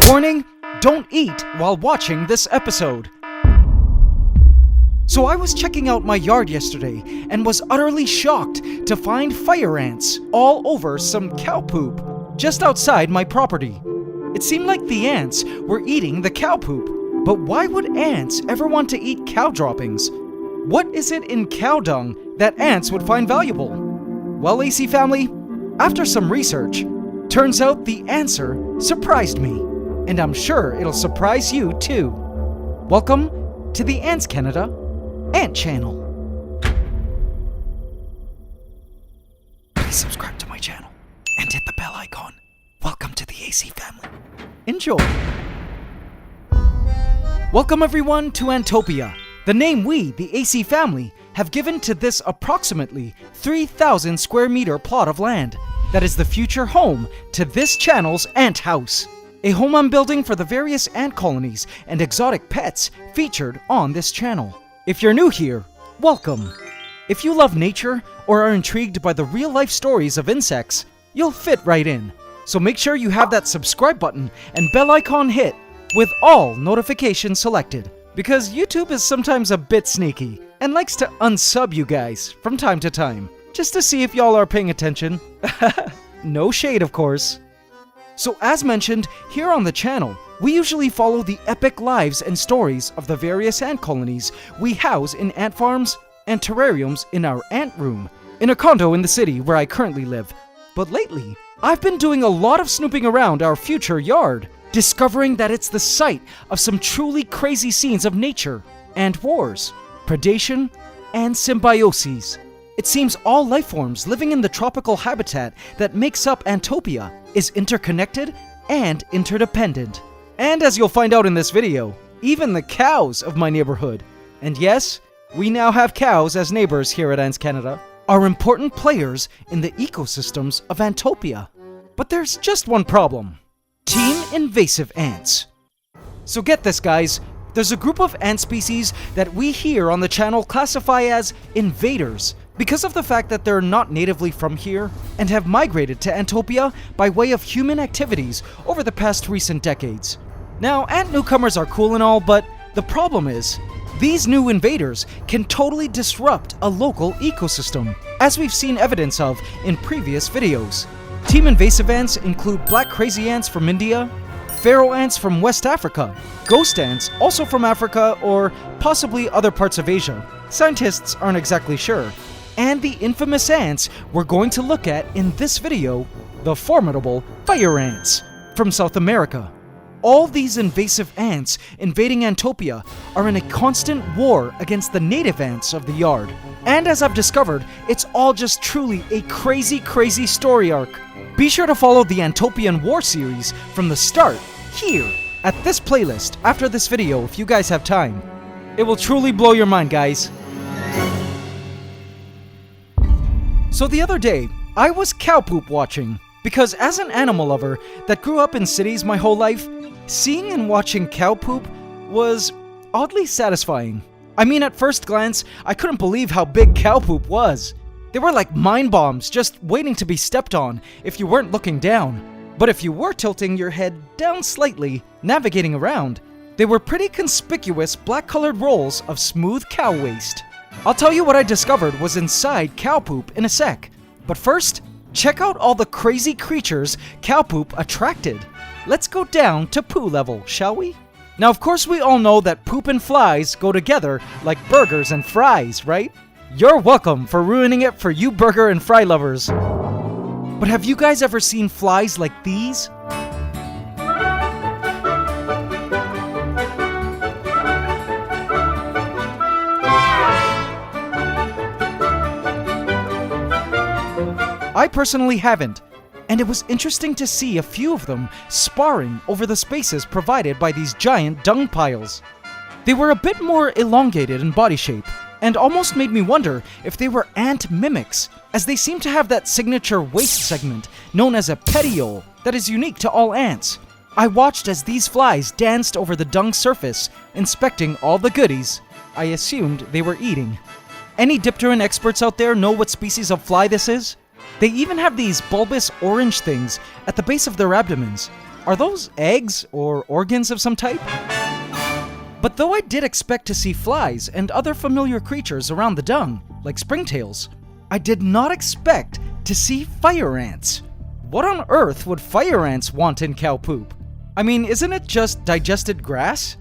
Warning, don't eat while watching this episode. So I was checking out my yard yesterday and was utterly shocked to find fire ants all over some cow poop just outside my property. It seemed like the ants were eating the cow poop, but why would ants ever want to eat cow droppings? What is it in cow dung that ants would find valuable? Well, AC family, after some research, turns out the answer surprised me, and I'm sure it'll surprise you too. Welcome to the AntsCanada Ant Channel. Please subscribe to my channel and hit the bell icon. Welcome to the AC family. Enjoy. Welcome everyone to Antopia, the name we, the AC family, have given to this approximately 3,000 square meter plot of land that is the future home to this channel's ant house. A home I'm building for the various ant colonies and exotic pets featured on this channel. If you're new here, welcome. If you love nature or are intrigued by the real-life stories of insects, you'll fit right in. So make sure you have that subscribe button and bell icon hit with all notifications selected, because YouTube is sometimes a bit sneaky and likes to unsub you guys from time to time, just to see if y'all are paying attention. No shade, of course. So as mentioned, here on the channel, we usually follow the epic lives and stories of the various ant colonies we house in ant farms and terrariums in our ant room, in a condo in the city where I currently live. But lately, I've been doing a lot of snooping around our future yard, discovering that it's the site of some truly crazy scenes of nature and wars, predation, and symbioses. It seems all life forms living in the tropical habitat that makes up Antopia is interconnected and interdependent. And as you'll find out in this video, even the cows of my neighborhood, and yes, we now have cows as neighbors here at AntsCanada, are important players in the ecosystems of Antopia. But there's just one problem. Team invasive ants. So get this, guys. There's a group of ant species that we here on the channel classify as invaders because of the fact that they're not natively from here and have migrated to Antopia by way of human activities over the past recent decades. Now, ant newcomers are cool and all, but the problem is, these new invaders can totally disrupt a local ecosystem, as we've seen evidence of in previous videos. Team invasive ants include black crazy ants from India, pharaoh ants from West Africa, ghost ants also from Africa or possibly other parts of Asia. Scientists aren't exactly sure. And the infamous ants we're going to look at in this video, the formidable fire ants from South America. All these invasive ants invading Antopia are in a constant war against the native ants of the yard. And as I've discovered, it's all just truly a crazy story arc. Be sure to follow the Antopian War series from the start here at this playlist after this video if you guys have time. It will truly blow your mind, guys. So the other day, I was cow poop watching, because as an animal lover that grew up in cities my whole life, seeing and watching cow poop was oddly satisfying. I mean, at first glance, I couldn't believe how big cow poop was. They were like mine bombs just waiting to be stepped on if you weren't looking down. But if you were tilting your head down slightly, navigating around, they were pretty conspicuous black-colored rolls of smooth cow waste. I'll tell you what I discovered was inside cow poop in a sec. But first, check out all the crazy creatures cow poop attracted. Let's go down to poo level, shall we? Now, of course, we all know that poop and flies go together like burgers and fries, right? You're welcome for ruining it for you burger and fry lovers. But have you guys ever seen flies like these? I personally haven't, and it was interesting to see a few of them sparring over the spaces provided by these giant dung piles. They were a bit more elongated in body shape, and almost made me wonder if they were ant mimics, as they seem to have that signature waist segment known as a petiole that is unique to all ants. I watched as these flies danced over the dung surface, inspecting all the goodies I assumed they were eating. Any dipteran experts out there know what species of fly this is? They even have these bulbous orange things at the base of their abdomens. Are those eggs or organs of some type? But though I did expect to see flies and other familiar creatures around the dung, like springtails, I did not expect to see fire ants. What on earth would fire ants want in cow poop? I mean, isn't it just digested grass?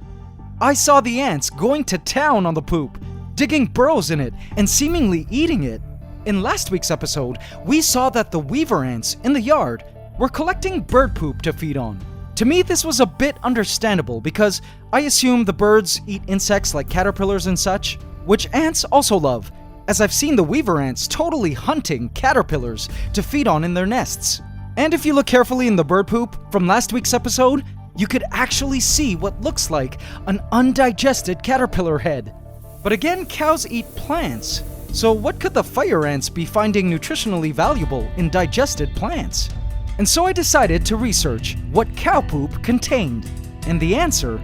I saw the ants going to town on the poop, digging burrows in it and seemingly eating it. In last week's episode, we saw that the weaver ants in the yard were collecting bird poop to feed on. To me, this was a bit understandable because I assume the birds eat insects like caterpillars and such, which ants also love, as I've seen the weaver ants totally hunting caterpillars to feed on in their nests. And if you look carefully in the bird poop from last week's episode, you could actually see what looks like an undigested caterpillar head. But again, cows eat plants, so what could the fire ants be finding nutritionally valuable in digested plants? And so I decided to research what cow poop contained, and the answer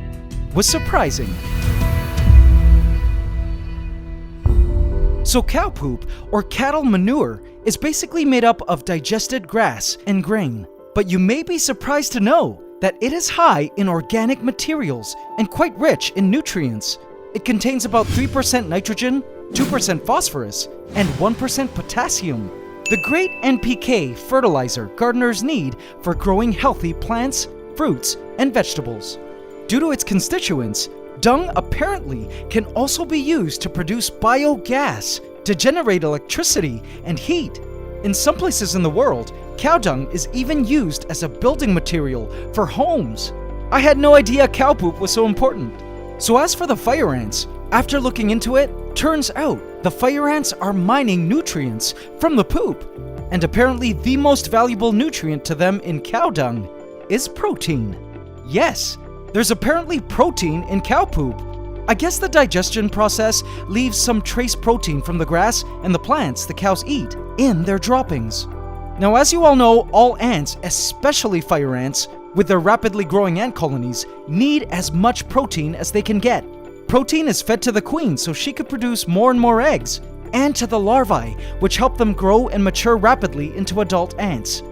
was surprising. So cow poop, or cattle manure, is basically made up of digested grass and grain. But you may be surprised to know that it is high in organic materials and quite rich in nutrients. It contains about 3% nitrogen, 2% phosphorus, and 1% potassium. The great NPK fertilizer gardeners need for growing healthy plants, fruits, and vegetables. Due to its constituents, dung apparently can also be used to produce biogas to generate electricity and heat. In some places in the world, cow dung is even used as a building material for homes. I had no idea cow poop was so important. So as for the fire ants, after looking into it, turns out the fire ants are mining nutrients from the poop. And apparently the most valuable nutrient to them in cow dung is protein. Yes, there's apparently protein in cow poop. I guess the digestion process leaves some trace protein from the grass and the plants the cows eat in their droppings. Now, as you all know, all ants, especially fire ants, with their rapidly growing ant colonies, need as much protein as they can get. Protein is fed to the queen so she could produce more and more eggs, and to the larvae, which help them grow and mature rapidly into adult ants.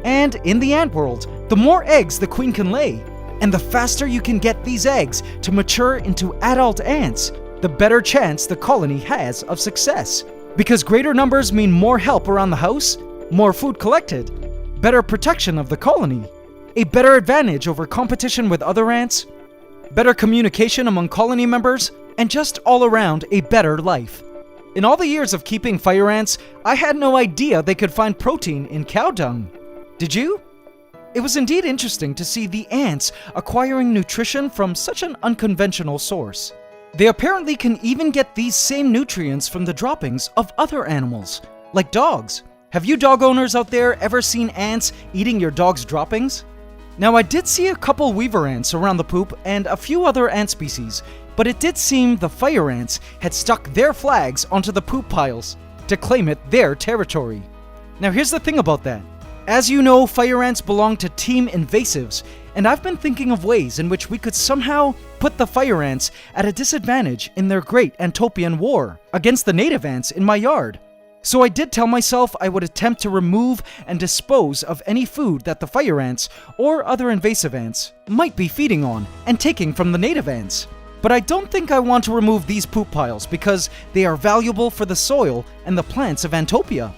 And in the ant world, the more eggs the queen can lay, and the faster you can get these eggs to mature into adult ants, the better chance the colony has of success. Because greater numbers mean more help around the house, more food collected, better protection of the colony, a better advantage over competition with other ants, better communication among colony members, and just all around a better life. In all the years of keeping fire ants, I had no idea they could find protein in cow dung. Did you? It was indeed interesting to see the ants acquiring nutrition from such an unconventional source. They apparently can even get these same nutrients from the droppings of other animals, like dogs. Have you dog owners out there ever seen ants eating your dog's droppings? Now, I did see a couple weaver ants around the poop and a few other ant species, but it did seem the fire ants had stuck their flags onto the poop piles to claim it their territory. Now, here's the thing about that. As you know, fire ants belong to Team Invasives, and I've been thinking of ways in which we could somehow put the fire ants at a disadvantage in their great Antopian war against the native ants in my yard. So I did tell myself I would attempt to remove and dispose of any food that the fire ants or other invasive ants might be feeding on and taking from the native ants. But I don't think I want to remove these poop piles because they are valuable for the soil and the plants of Antopia.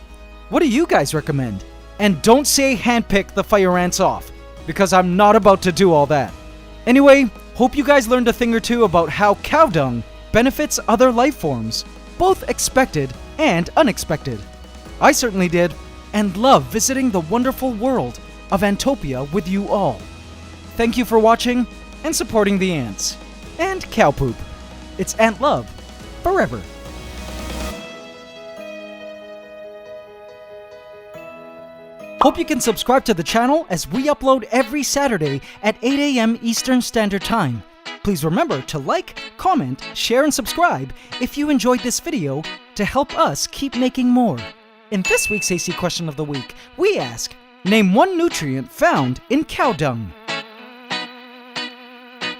What do you guys recommend? And don't say handpick the fire ants off, because I'm not about to do all that. Anyway, hope you guys learned a thing or two about how cow dung benefits other life forms, both expected and unexpected. I certainly did, and love visiting the wonderful world of Antopia with you all. Thank you for watching and supporting the ants. And cow poop. It's ant love forever. Hope you can subscribe to the channel as we upload every Saturday at 8 a.m. Eastern Standard Time. Please remember to like, comment, share, and subscribe if you enjoyed this video to help us keep making more. In this week's AC Question of the Week, we ask, name one nutrient found in cow dung.